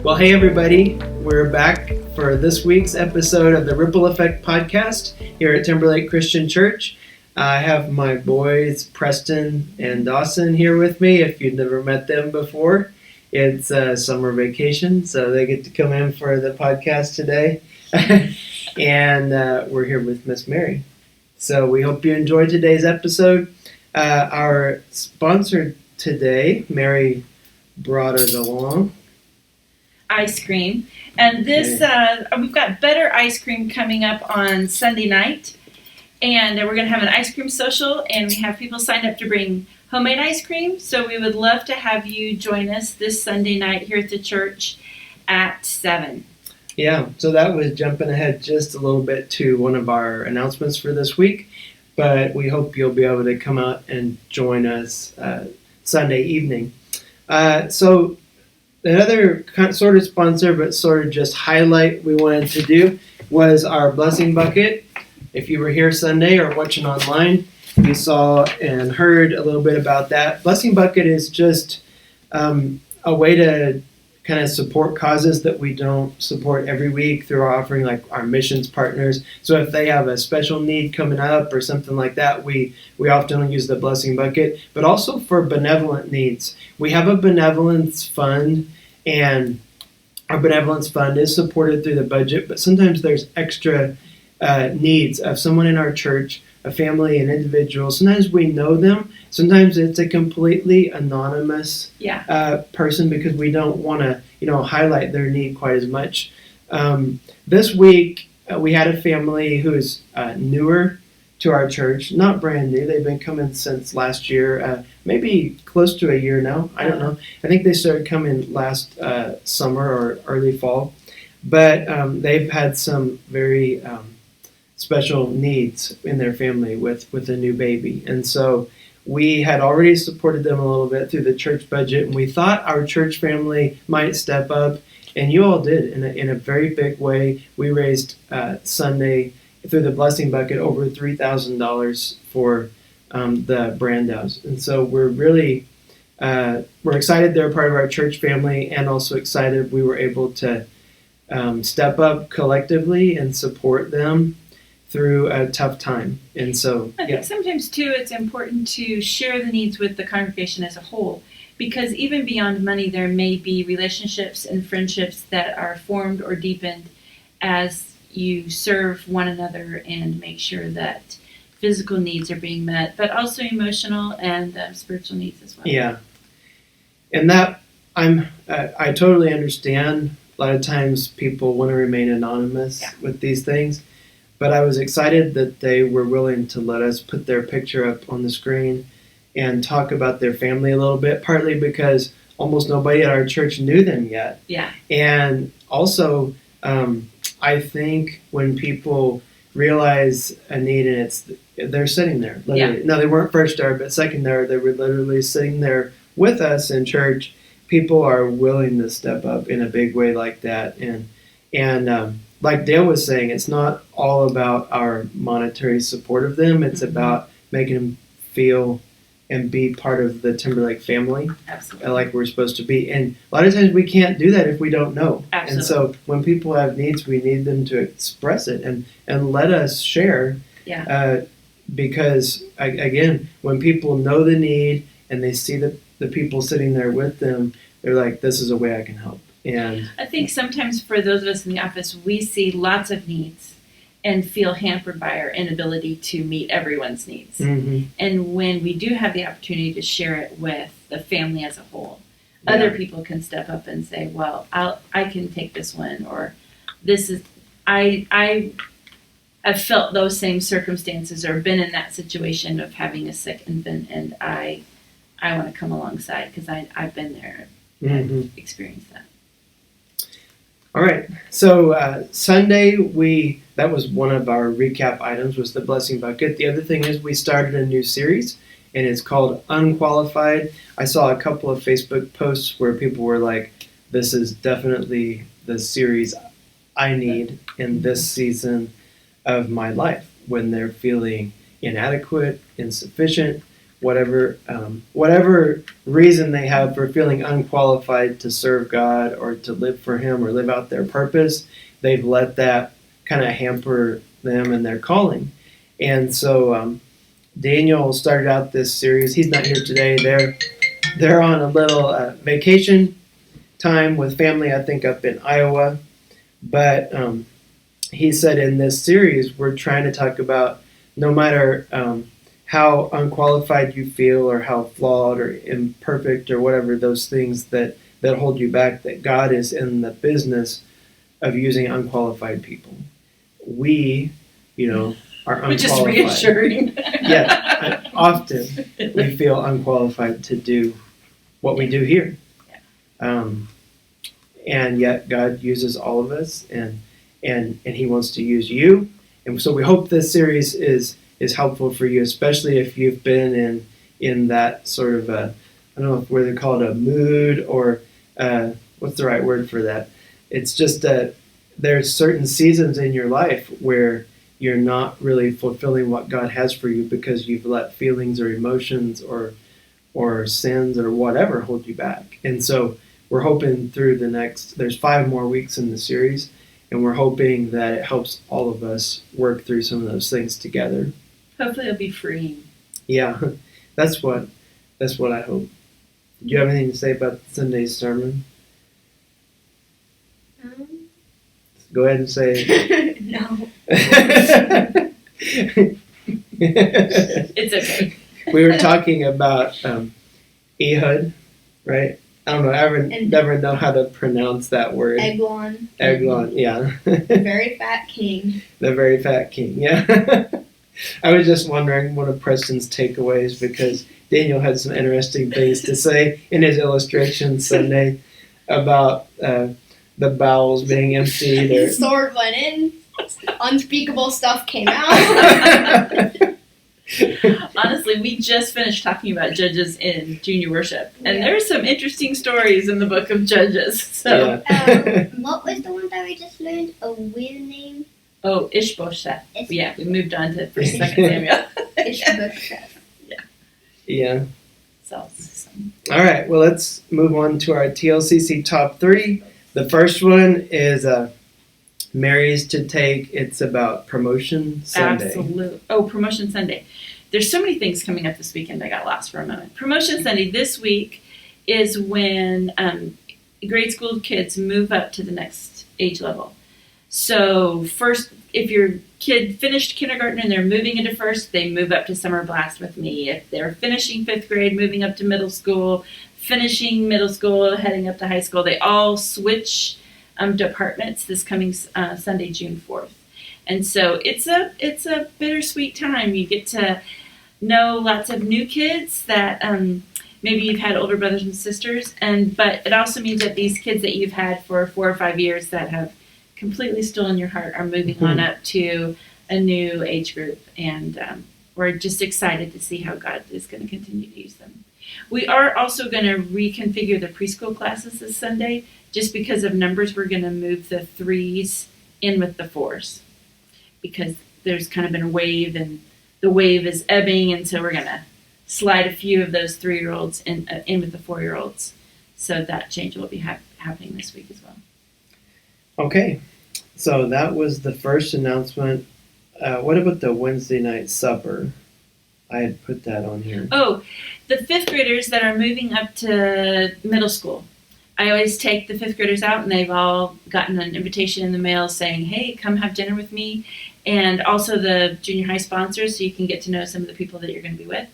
Well, hey everybody, we're back for this week's episode of the Ripple Effect podcast here at Timberlake Christian Church. I have my boys Preston and Dawson here with me. If you've never met them before, it's summer vacation, so they get to come in for the podcast today. And we're here with Miss Mary. So we hope you enjoyed today's episode. Our sponsor today, Mary brought us along. Ice cream, and this we've got better ice cream coming up on Sunday night, and we're going to have an ice cream social, and we have people signed up to bring homemade ice cream, so we would love to have you join us this Sunday night here at the church at 7. Yeah, so that was jumping ahead just a little bit to one of our announcements for this week, but we hope you'll be able to come out and join us Sunday evening. So another sort of sponsor, but sort of just highlight we wanted to do was our blessing bucket. If you were here Sunday or watching online, you saw and heard a little bit about that. Blessing bucket is just a way to kind of support causes that we don't support every week through our offering, like our missions partners. So if they have a special need coming up or something like that, we often use the blessing bucket, but also for benevolent needs. We have a benevolence fund, and our benevolence fund is supported through the budget, but sometimes there's extra needs of someone in our church, a family, an individual. Sometimes we know them. Sometimes it's a completely anonymous person because we don't want to, highlight their need quite as much. This week, we had a family who's newer to our church, not brand new. They've been coming since last year, maybe close to a year now. I don't know. I think they started coming last summer or early fall. But they've had some very special needs in their family with a new baby. And so we had already supported them a little bit through the church budget, and we thought our church family might step up, and you all did in a very big way. We raised Sunday through the blessing bucket over $3,000 for the Brandows. And so we're really we're excited they're part of our church family, and also excited we were able to step up collectively and support them through a tough time. And so I think sometimes too it's important to share the needs with the congregation as a whole, because even beyond money there may be relationships and friendships that are formed or deepened as you serve one another and make sure that physical needs are being met, but also emotional and spiritual needs as well. Yeah, and that I totally understand. A lot of times people want to remain anonymous with these things, but I was excited that they were willing to let us put their picture up on the screen and talk about their family a little bit, partly because almost nobody at our church knew them yet. Yeah. And also, I think when people realize a need and they're sitting there. Literally. No, they weren't first there, but second there, they were literally sitting there with us in church. People are willing to step up in a big way like that. And like Dale was saying, it's not all about our monetary support of them. It's about making them feel and be part of the Timberlake family. Absolutely. Like we're supposed to be. And a lot of times we can't do that if we don't know. Absolutely. And so when people have needs, we need them to express it and let us share. Yeah. Because, again, when people know the need and they see the people sitting there with them, they're like, this is a way I can help. And I think sometimes for those of us in the office, we see lots of needs and feel hampered by our inability to meet everyone's needs. Mm-hmm. And when we do have the opportunity to share it with the family as a whole, other people can step up and say, well, I can take this one, or this is, I have felt those same circumstances or been in that situation of having a sick infant, and I want to come alongside because I've been there. I've experienced that. All right. So Sunday, that was one of our recap items, was the blessing bucket. The other thing is we started a new series, and it's called Unqualified. I saw a couple of Facebook posts where people were like, this is definitely the series I need in this season of my life, when they're feeling inadequate, insufficient, whatever reason they have for feeling unqualified to serve God or to live for Him or live out their purpose, they've let that kind of hamper them and their calling. And so Daniel started out this series. He's not here today. They're on a little vacation time with family, I think, up in Iowa. But he said in this series, we're trying to talk about no matter how unqualified you feel or how flawed or imperfect or whatever those things that hold you back, that God is in the business of using unqualified people. We, are unqualified. Which is reassuring. Yeah, often we feel unqualified to do what we do here. And yet God uses all of us, and He wants to use you. And so we hope this series is helpful for you, especially if you've been in that sort of I don't know whether they call it a mood or what's the right word for that. It's just that there's certain seasons in your life where you're not really fulfilling what God has for you because you've let feelings or emotions or sins or whatever hold you back. And so we're hoping through there's 5 more weeks in the series, and we're hoping that it helps all of us work through some of those things together. Hopefully it'll be freeing. Yeah, that's what I hope. Do you have anything to say about Sunday's sermon? Go ahead and say it. No. It's okay. We were talking about Ehud, right? I don't know. I never know how to pronounce that word. Eglon. Eglon, yeah. The very fat king. The very fat king, yeah. I was just wondering one of Preston's takeaways because Daniel had some interesting things to say in his illustration Sunday about the bowels being emptied. His sword went in. Unspeakable stuff came out. Honestly, we just finished talking about Judges in junior worship, and there's some interesting stories in the book of Judges. So, what was the one that we just learned? A weird name? Oh, Ishbosheth. Yeah, we moved on to 1st and 2nd Samuel. Ishbosheth. Yeah. So. All right, well, let's move on to our TLCC top 3. The first one is Mary's to take. It's about Promotion Sunday. Absolutely. Oh, Promotion Sunday. There's so many things coming up this weekend. I got lost for a moment. Promotion Sunday this week is when grade school kids move up to the next age level. So first, if your kid finished kindergarten and they're moving into first, they move up to Summer Blast with me. If they're finishing 5th grade, moving up to middle school, finishing middle school, heading up to high school, they all switch departments this coming Sunday, June 4th. And so it's a bittersweet time. You get to know lots of new kids that maybe you've had older brothers and sisters, but it also means that these kids that you've had for 4 or 5 years that have completely stolen your heart are moving on up to a new age group, and we're just excited to see how God is going to continue to use them. We are also going to reconfigure the preschool classes this Sunday. Just because of numbers, we're going to move the 3s in with the 4s because there's kind of been a wave, and the wave is ebbing, and so we're going to slide a few of those 3-year-olds in with the 4-year-olds. So that change will be happening this week as well. Okay, so that was the first announcement. What about the Wednesday night supper? I had put that on here. Oh, the 5th graders that are moving up to middle school. I always take the 5th graders out, and they've all gotten an invitation in the mail saying, hey, come have dinner with me. And also the junior high sponsors, so you can get to know some of the people that you're going to be with.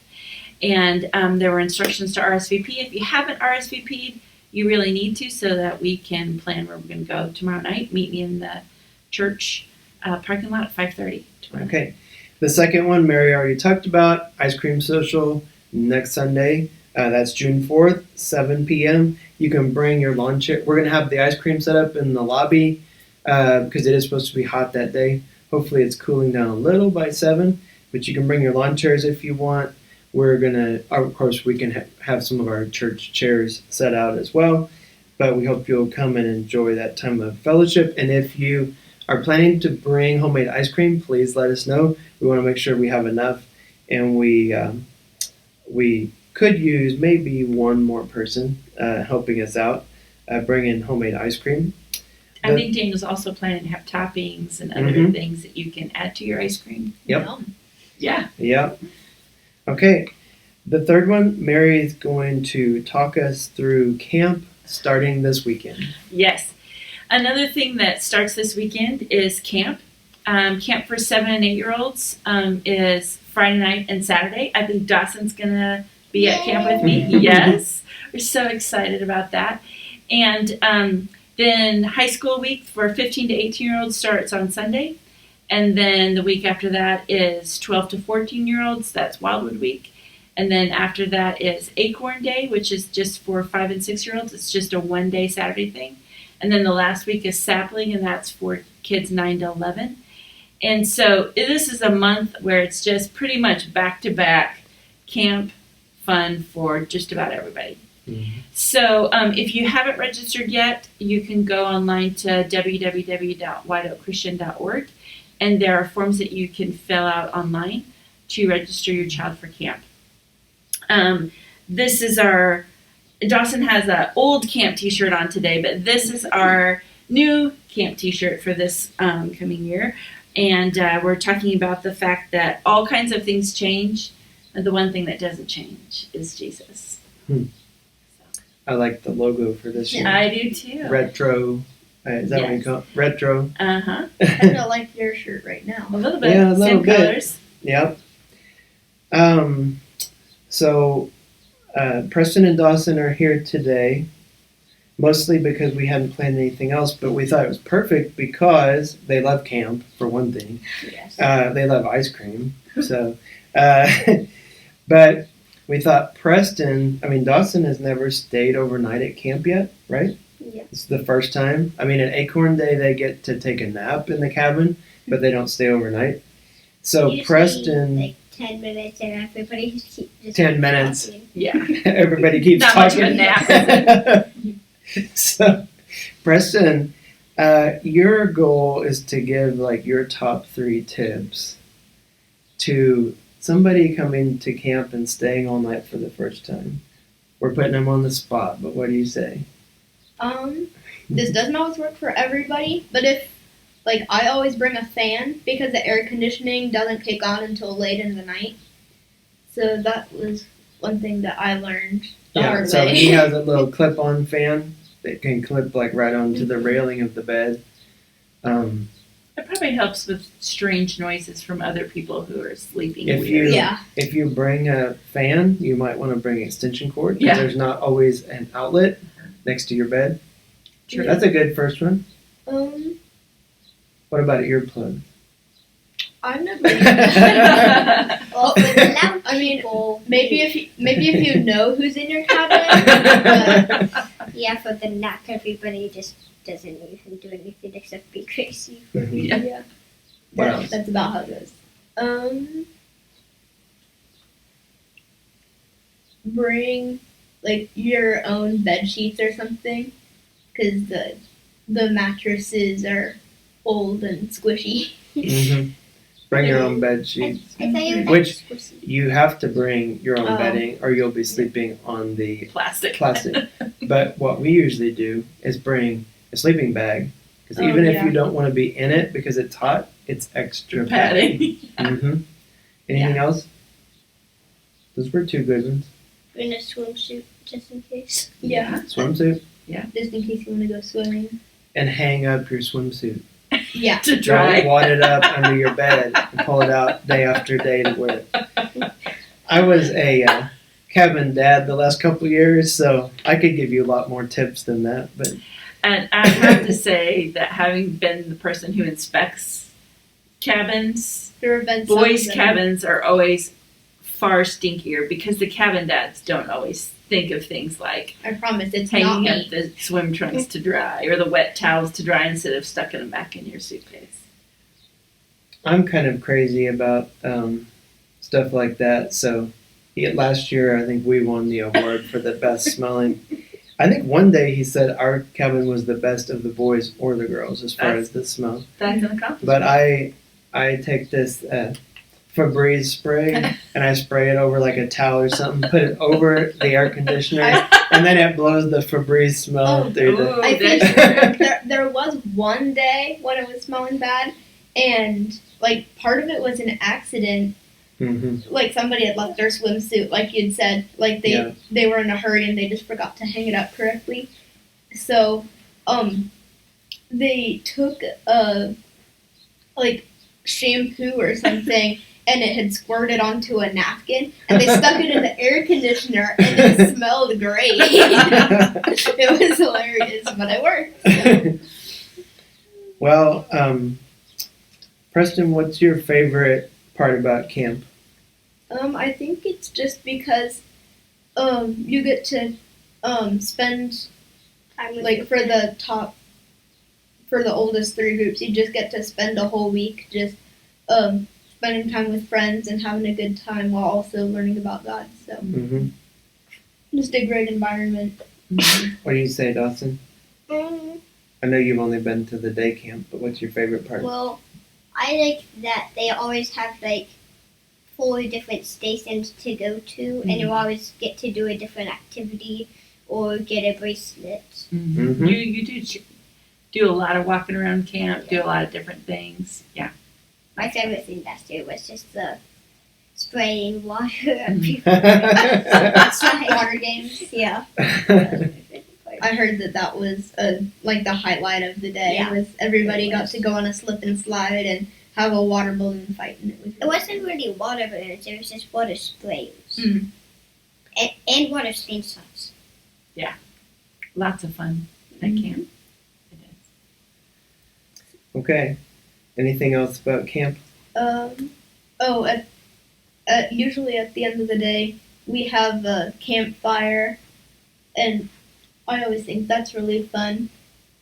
And there were instructions to RSVP. If you haven't RSVP'd, you really need to, so that we can plan where we're going to go tomorrow night. Meet me in the church parking lot at 5:30 tomorrow. Okay. The second one, Mary already talked about, Ice Cream Social next Sunday. That's June 4th, 7 p.m. You can bring your lawn chair. We're going to have the ice cream set up in the lobby because it is supposed to be hot that day. Hopefully it's cooling down a little by 7, but you can bring your lawn chairs if you want. We're going to, of course, we can have some of our church chairs set out as well, but we hope you'll come and enjoy that time of fellowship. And if you are planning to bring homemade ice cream, please let us know. We want to make sure we have enough, and we we could use maybe one more person helping us out, bringing homemade ice cream. I think Daniel's also planning to have toppings and other Mhm. things that you can add to your ice cream. Yep. Yum. Yeah. Yeah. Okay. The third one, Mary is going to talk us through camp starting this weekend. Yes. Another thing that starts this weekend is camp. Camp for 7 and 8-year-olds is Friday night and Saturday. I think Dawson's going to be at camp with me. Yes. We're so excited about that. And then high school week for 15 to 18-year-olds starts on Sunday. And then the week after that is 12 to 14-year-olds. That's Wildwood Week. And then after that is Acorn Day, which is just for 5 and 6-year-olds. It's just a one-day Saturday thing. And then the last week is Sapling, and that's for kids 9 to 11. And so this is a month where it's just pretty much back-to-back camp fun for just about everybody. Mhm. So if you haven't registered yet, you can go online to www.whiteoakchristian.org, and there are forms that you can fill out online to register your child for camp. This is our, Dawson has an old camp t-shirt on today, but this is our new camp t-shirt for this coming year. And we're talking about the fact that all kinds of things change, and the one thing that doesn't change is Jesus. I like the logo for this year. I do too. Retro. Is that what you Yes. call it? Retro. Uh-huh. I kind of like your shirt right now. A little bit. Yeah, a little Same bit. colors. Yep. So Preston and Dawson are here today, mostly because we hadn't planned anything else, but we thought it was perfect because they love camp, for one thing. Yes. They love ice cream. So, but we thought Dawson has never stayed overnight at camp yet, right? Yeah. It's the first time. At Acorn Day, they get to take a nap in the cabin, but they don't stay overnight. So Usually, Preston, like 10 minutes, and everybody just 10 minutes. talking. Yeah. everybody keeps Not much of talking. a nap. So, Preston, your goal is to give your top 3 tips to somebody coming to camp and staying all night for the first time. We're putting them on the spot, but what do you say? This doesn't always work for everybody, but if, I always bring a fan because the air conditioning doesn't kick on until late in the night. So that was one thing that I learned the hard So way. he has a little clip-on fan that can clip right onto the railing of the bed. It probably helps with strange noises from other people who are sleeping If weird. you Yeah. if you bring a fan, you might want to bring an extension cord because Yeah. there's not always an outlet next to your bed. True. That's a good first one. Um, What about earplug? I've never. Or for the loud I mean, people. maybe if you know who's in your cabin. Yeah, for the nap, everybody just doesn't even do anything except be crazy. Yeah. Yeah. What else? That's about how it goes. Bring your own bed sheets or something, because the mattresses are old and squishy. Mm-hmm. Bring your own bed sheets. I thought you were Which you have to bring your own Oh. bedding, or you'll be sleeping on the Plastic. plastic. But what we usually do is bring a sleeping bag, because Oh, even if yeah. you don't want to be in it because it's hot, it's extra padding. Padding. Mm-hmm. Anything else? Those were 2 good ones. in a swimsuit just in case. Yeah, Swimsuit just in case you want to go swimming. and hang up your swimsuit. Yeah. To Don't dry. wad it up under your bed and pull it out day after day to wear it. I was a cabin dad the last couple of years, so I could give you a lot more tips than that. But And I have to say that having been the person who inspects cabins, There have been boys' some that- cabins are always far stinkier because the cabin dads don't always think of things like I promise it's not hanging me. up the swim trunks to dry or the wet towels to dry instead of stucking them back in your suitcase. I'm kind of crazy about stuff like that. So last year, I think we won the award for the best smelling. I think one day he said our cabin was the best of the boys or the girls as far as the smell. That's an accomplishment. But I take this Febreze spray, and I spray it over like a towel or something, put it over the air conditioner, and then it blows the Febreze smell through ooh, I think that's there was one day when it was smelling bad, and like part of it was an accident. Like somebody had left their swimsuit, like you'd said, like they were in a hurry and they just forgot to hang it up correctly. So, they took like shampoo or something, and it had squirted onto a napkin, and they stuck it in the air conditioner, and it smelled great. It was hilarious, but it worked. Well, Preston, what's your favorite part about camp? I think it's just because you get to spend Time with like your for friends. the oldest three groups, you just get to spend a whole week just spending time with friends and having a good time while also learning about God. So just a great environment. What do you say, Dawson? Um, I know you've only been to the day camp, but what's your favorite part? well, I like that they always have like 4 different stations to go to, and you always get to do a different activity or get a bracelet. You do a lot of walking around camp, do a lot of different things. Yeah. My favorite thing last year was just the spraying water at people. Water games. Yeah. I heard that was like the highlight of the day. Yeah. Was everybody got to go on a slip and slide and have a water balloon fight, and It wasn't really water balloons, it was just water sprays. Mm. And water slingshots. Lots of fun at camp. It is. Okay. Anything else about camp? Usually at the end of the day, we have a campfire, and I always think that's really fun.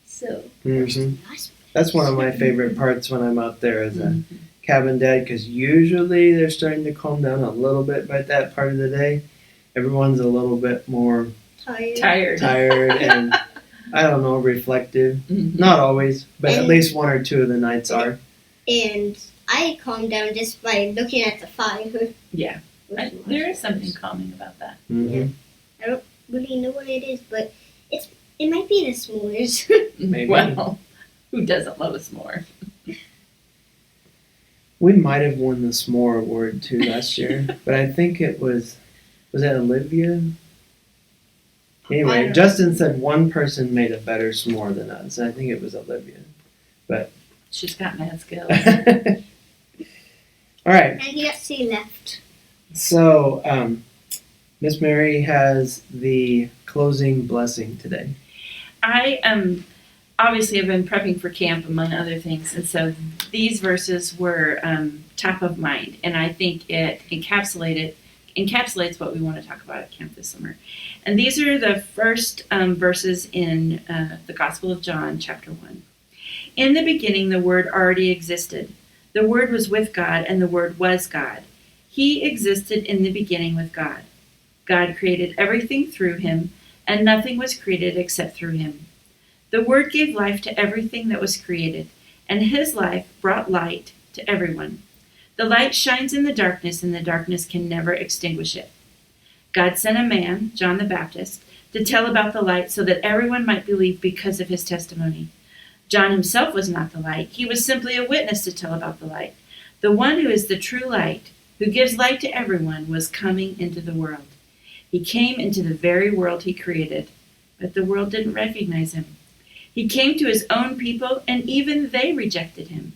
So Nice. That's one of my favorite parts when I'm out there as a cabin dad, because usually they're starting to calm down a little bit by that part of the day. Everyone's a little bit more Tired. and, I don't know, reflective. Not always, but at least 1 or 2 of the nights are. And I calm down just by looking at the fire. Yeah. There is something calming about that. Mhm. I don't really know what it is, but it might be the s'mores. Maybe. Well, who doesn't love us more? We might have won the s'more award too last year, but I think it was that Olivia? I Anyway, don't know. Justin said one person made a better s'more than us, and I think it was Olivia. She's got mad skills. All right, And yes, he left. so Miss Mary has the closing blessing today. I obviously have been prepping for camp among other things, and so these verses were top of mind, and I think it encapsulates what we want to talk about at camp this summer. And these are the first verses in the Gospel of John, chapter 1. In the beginning, the Word already existed. The Word was with God, and the Word was God. He existed in the beginning with God. God created everything through him, and nothing was created except through him. The Word gave life to everything that was created, and his life brought light to everyone. The light shines in the darkness, and the darkness can never extinguish it. God sent a man, John the Baptist, to tell about the light so that everyone might believe because of his testimony. John himself was not the light. He was simply a witness to tell about the light. The one who is the true light, who gives light to everyone, was coming into the world. He came into the very world he created, but the world didn't recognize him. He came to his own people, and even they rejected him.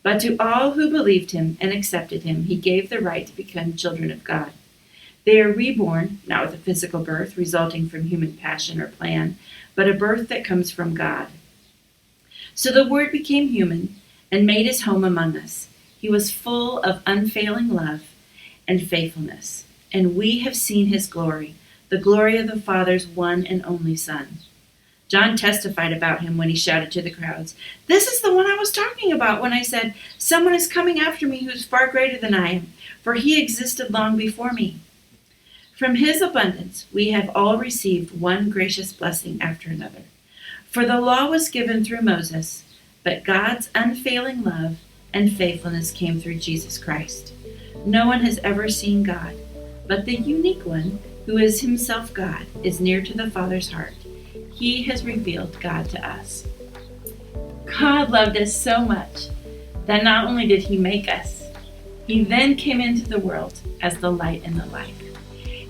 But to all who believed him and accepted him, he gave the right to become children of God. They are reborn, not with a physical birth resulting from human passion or plan, but a birth that comes from God. So the Word became human and made his home among us. He was full of unfailing love and faithfulness, and we have seen his glory, the glory of the Father's one and only Son. John testified about him when he shouted to the crowds, "This is the one I was talking about when I said, 'Someone is coming after me who is far greater than I am, for he existed long before me.'" From his abundance we have all received one gracious blessing after another. For the law was given through Moses, but God's unfailing love and faithfulness came through Jesus Christ. No one has ever seen God, but the unique one, who is himself God, is near to the Father's heart. He has revealed God to us. God loved us so much that not only did he make us, he then came into the world as the light and the life.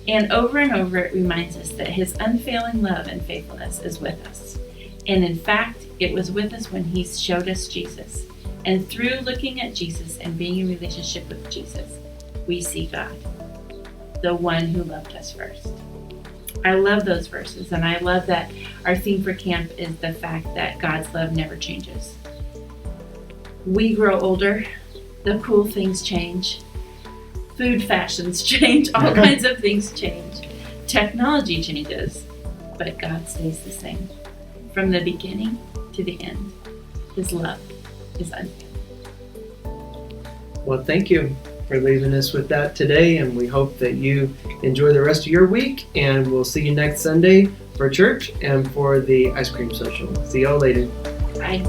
And over it reminds us that his unfailing love and faithfulness is with us. And in fact, it was with us when he showed us Jesus. And through looking at Jesus and being in relationship with Jesus, we see God, the one who loved us first. I love those verses, and I love that our theme for camp is the fact that God's love never changes. We grow older, the cool things change, food fashions change, all kinds of things change, technology changes, but God stays the same. From the beginning to the end, his love is unfailing. Well, thank you for leaving us with that today, and we hope that you enjoy the rest of your week, and we'll see you next Sunday for church and for the ice cream social. See y'all later. Bye.